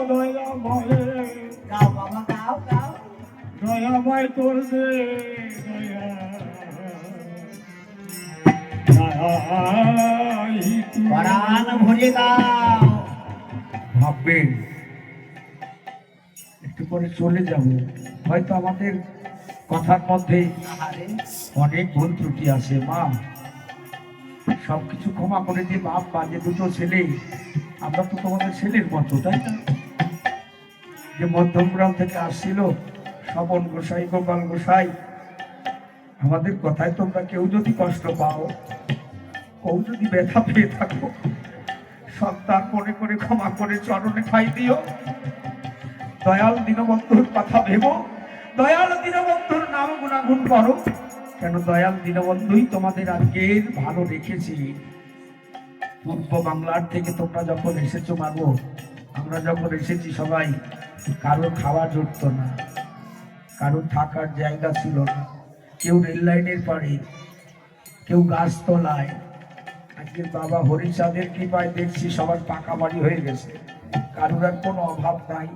দয়াময় গাও বাবা গাও গাও দয়াময় তোর যে প্রাণ ভরে গাও। ভাববেন একটু পরে চলে যাব, হয়তো আমাদের কথার মধ্যে অনেক ভুল ত্রুটি আছে। মা সবকিছু ক্ষমা করে দিয়ে বাপ বাজে দুটো ছেলে, আমরা তো তোমাদের ছেলের মতো, তাই না? যে মধ্যমগ্রাম থেকে আসছিল স্বপন গোসাই, গোপাল গোসাই, আমাদের কথায় তোমরা কেউ যদি কষ্ট পাও, কেউ যদি ব্যথা পেয়ে থাকো, সন্তান মনে করে ক্ষমা করে চরণে ঠাই দিও। দয়াল দীনবন্ধুর কথা ভেবো, দয়াল দীনবন্ধুর নাম গুণাগুণ করো, কেন দয়াল দীনবন্ধুই তোমাদের আজকের ভালো রেখেছি। পূর্ব বাংলার থেকে তোমরা যখন এসেছো মাগো, আমরা যখন এসেছি সবাই, কারো খাওয়া জুটত না, কারো থাকার জায়গা ছিল না, কেউ রেল লাইনের পাড়ে, কেউ গাছতলায়। আজকে বাবা হরিচাঁদের কৃপায় দেখছি সবার পাকা বাড়ি হয়ে গেছে, কারোর আর কোনো অভাব নাই।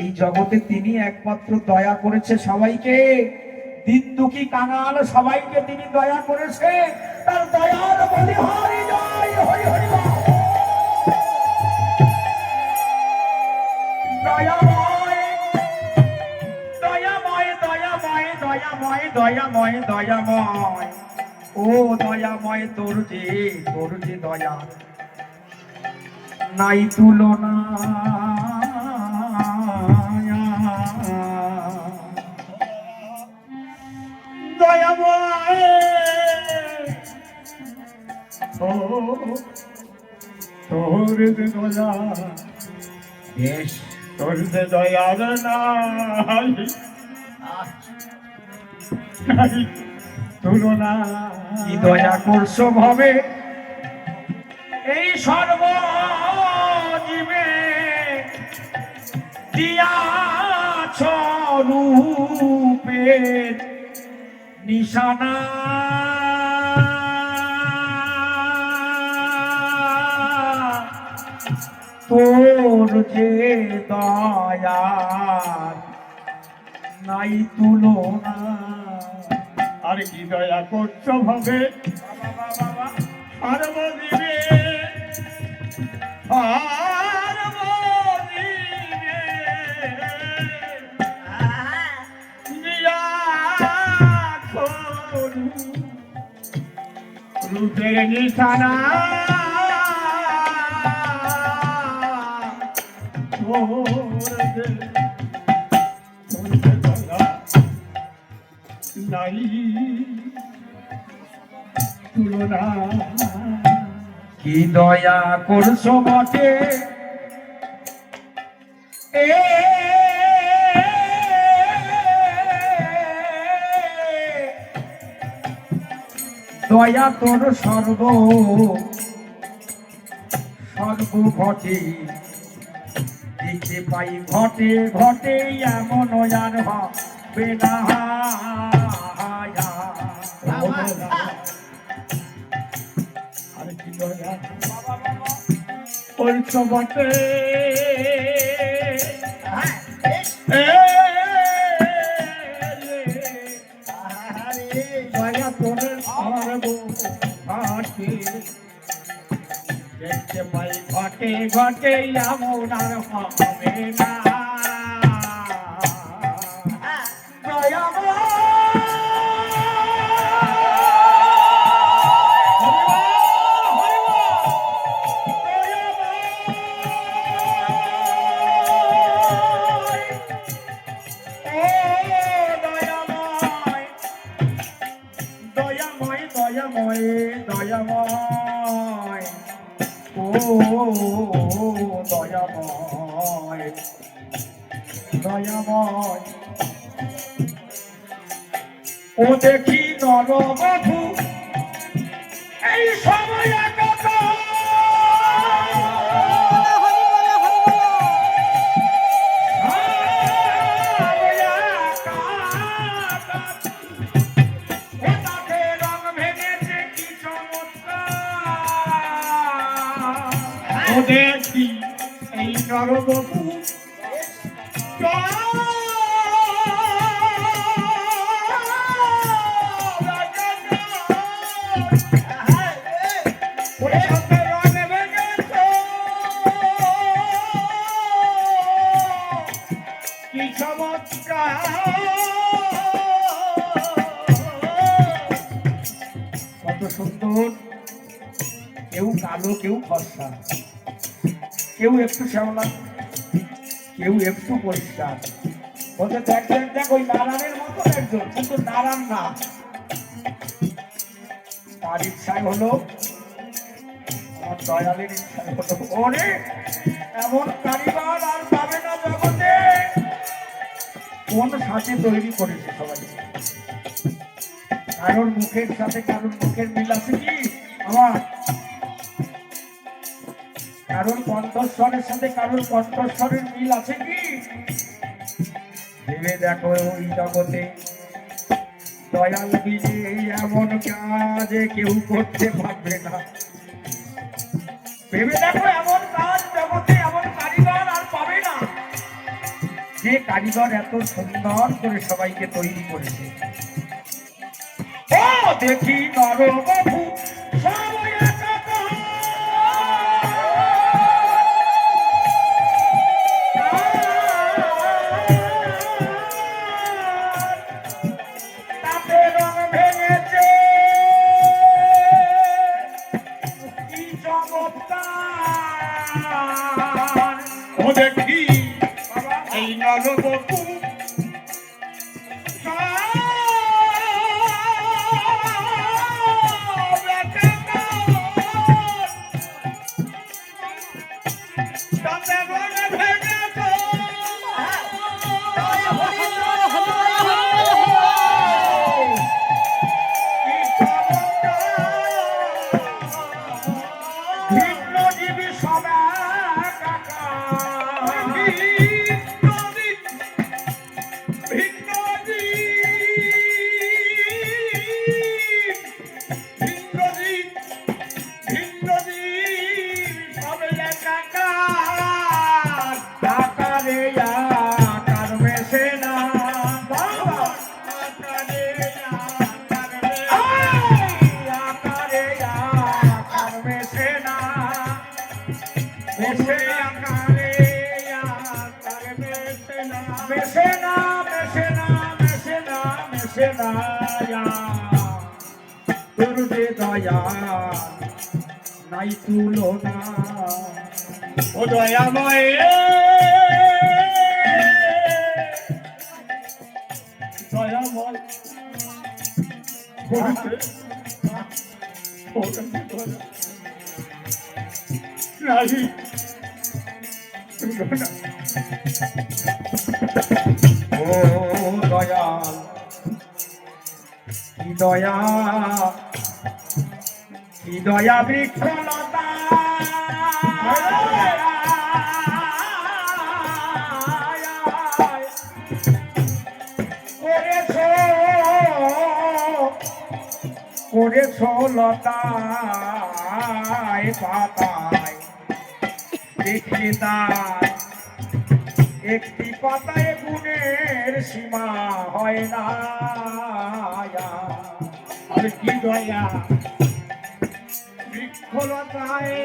এই জগতে তিনি একমাত্র দয়া করেছে সবাইকে, দিন দুঃখী কাঙাল সবাইকে তিনি দয়া করেছে। তার দয়ার বলি হরি জয়, হরি হরি বল। দয়াময় দয়াময় দয়াময় দয়াময় দয়াময় দয়াময়, ও দয়াময় তোর যে দয়া নাই তুলনা। দয়াময় তোর যে দয়া, বেশ তোর যে দয়ার নাই তুলনা। কি দয়া করছো ভাবে এই সর্বজীবে, দিয়াছ রূপের নিশানা। তোর যে দয়া নাই তুলনা। আর কি দয়া করছো ভাবে সর্বজীবে, সর্বজীবে দিয়াছ রূপের নিশানা। নাই তুলনা। কি দয়া করছো বটে এ দয়া তোর সর্বঘটে দেখতে পাই ঘটে ঘটে, এমন আর হবে না। আর কি দয়া করছো বটে দয়া তোর সর্বঘটে দেখতে পাই ঘটে ঘটে, এমন আর হবে না। দয়াময় দয়াময় দয়াময়, ও দয়াময় দয়াময়। ও দেখি নরবধূ এই সময় কথা দেখি এই নরবপু কি চমৎকার কত সুন্দর কেউ কালো কেউ ফর্সা কেউ একটু শ্যামলা কেউ একটু পরিষ্কার বলতে দেখ দেখ দেখ ওই নারায়ণের মতো একজন কিন্তু নারায়ণ না তার ইচ্ছাই হলো আমার দয়ালের ইচ্ছাই হলো ওরে এমন কারিগর আর পাবে না জগতে কোন সাথে তৈরি করেছে সবাই কারোর মুখের সাথে কারোর মুখের মিল আছে কি আমার কারোর কণ্ঠস্বরের সাথে কারোর কণ্ঠস্বরের মিল আছে কি ভেবে দেখো ওই জগতে দয়াল বিনে এমন কাজ কেউ করতে পারবে না ভেবে দেখো এমন কাজ জগতে এমন কারিগর আর পাবে না যে কারিগর এত সুন্দর করে সবাইকে তৈরি করেছে ও দেখি নরবপু সবাই দেখি এই নরবপু নাই তুলনা ও দয়াময় দয়াময় নাই ও দয়াল কি দয়া কি দয়া বৃক্ষলতা করেছ লতায় পাতায় দেখি তার একটি পাতায় গুণের সীমা হয় না আরে কি দয়া বৃক্ষলতায়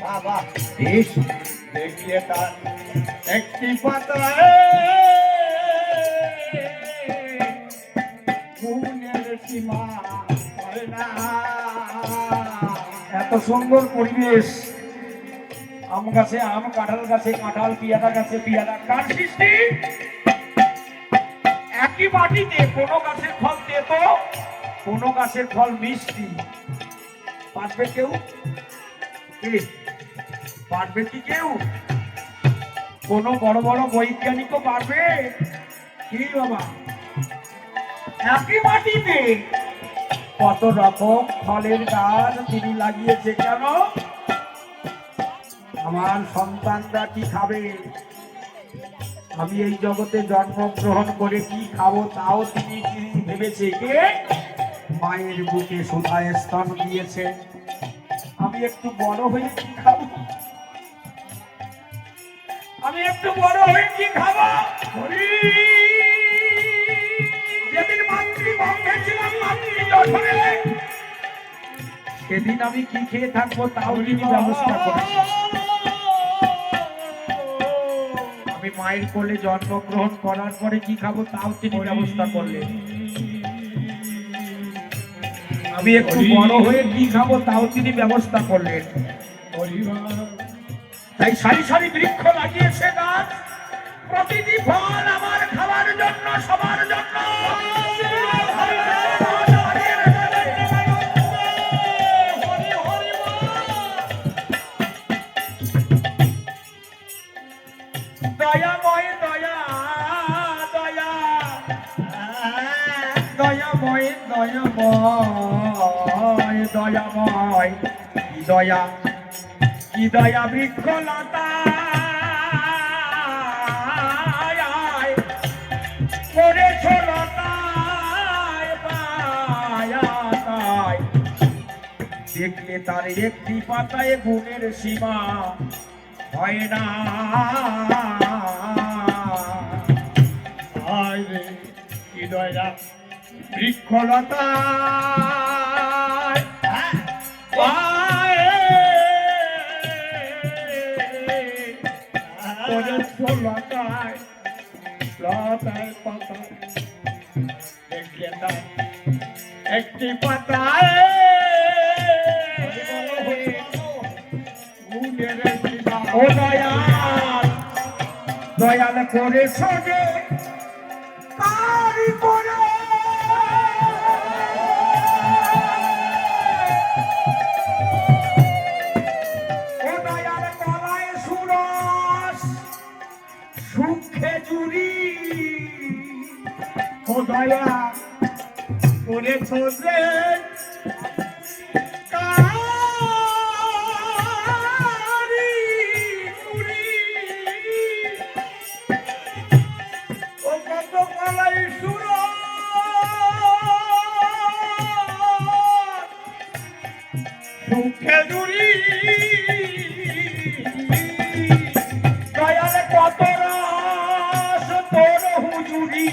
বাবা দেখিয়ে তার একটি পাতায় সীমা হয় না। এত সুন্দর পরিবেশ, আম গাছে আম, কাঁঠাল গাছে কাঁঠাল, পিয়ারা গাছে পিয়ারা। কার সৃষ্টি? একই মাটিতে কোনো গাছের ফল তেতো, কোনো গাছের ফল মিষ্টি। পারবে কেউ? পারবে কি কেউ? কোন বড় বড় বৈজ্ঞানিকও পারবে কি বাবা? একই মাটিতে কত রকম ফলের গাছ তিনি লাগিয়েছে। কেন? আমার সন্তানরা কি খাবে, আমি এই জগতে জন্মগ্রহণ করে কি খাবো তাও তিনি ভেবেছে কে মায়ের বুকে সুধায় স্থান দিয়েছে। আমি একটু বড় হয়ে কি খাবো, আমি একটু বড় হয়ে কি খাবো। যেদিন মাতৃগর্ভে ছিলাম মাতৃজঠরে, সেদিন আমি কি খেয়ে থাকবো তাও তিনি ব্যবস্থা করেছে। আমি মায়ের কোলে জন্মগ্রহণ করার পরে কি খাবো তাও তিনি ব্যবস্থা করলেন। আমি একটু বড় হয়ে কি খাবো তাও তিনি ব্যবস্থা করলেন। তাই সারি সারি বৃক্ষ লাগিয়েছে গাছ, প্রতিটি ফল আমার খাওয়ার জন্য, সবার জন্য। দয়াময় দয়া দয়া দয়াময় দয়াময় দয়াময় কি দয়া, কি দয়া বৃক্ষলতা করেছ লতায় পায়ায়, দেখলে তার একটি পাতায় গুণের সীমা হয় না। কি দয়া বৃক্ষলতা লতায় লতায় পাতায় দেখলে তার একটি পাতায় ও দয়াল, দয়াল করে সজে কারি করে ও দয়াল কলায় সুরস সুখে জুড়ি ও দয়া করে সজে দয়ালে কত রস তোর হুজুরি।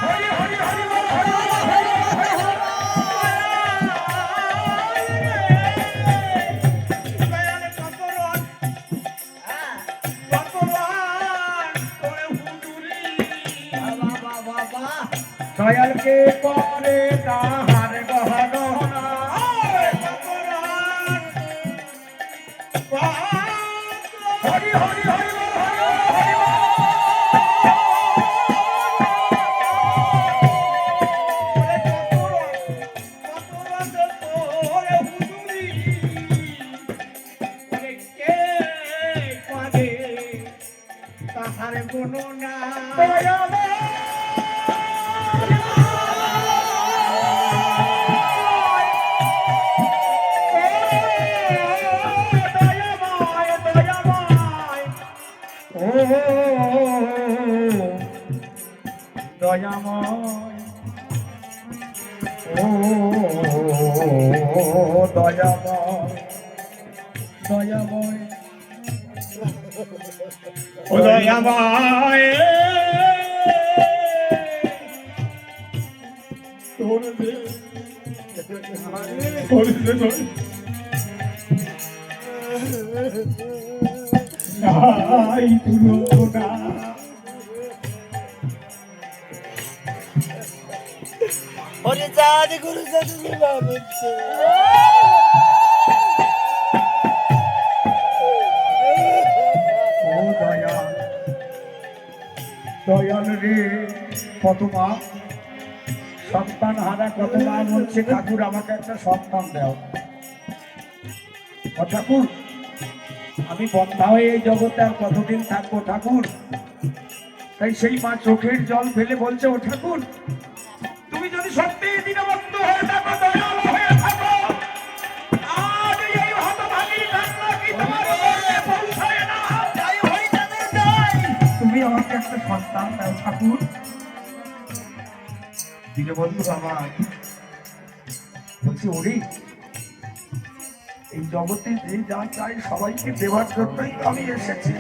হরি হরি হরি দয়ালে কত রস, কত রস তোর হুজুরি। দয়ালকে করে তাহার গহনা হরি হরি হরি তাহার কোনো না দয়াময়, ও দয়াময় দয়াময় ও দয়াময় ওরে জানি গুরু জানি বাবুচ্ছে ও দয়াল, দয়াল রে কত মা সন্তান হারা, কত মা বলছে ঠাকুর আমাকে একটা সন্তান দাও। ও ঠাকুর আমি বন্ধা হয়ে এই জগতে আর কতদিন থাকবো ঠাকুর। তাই সেই মা চোখের জল ফেলে বলছে, ও ঠাকুর তুমি যদি সত্যি দীনবন্ধ হয়ে থাকো, দয়াল হয়ে থাকো, আজ এই হতভাগী কান্না কি তোমার মনে পৌঁছায় না? তাই হই না তুমি আমাকে একটা সন্তান দাও ঠাকুর। দীনবন্ধু আমার বলছি, ওরে এই জগতে যে যা চাই সবাইকে দেওয়ার জন্যই তো আমি এসেছি।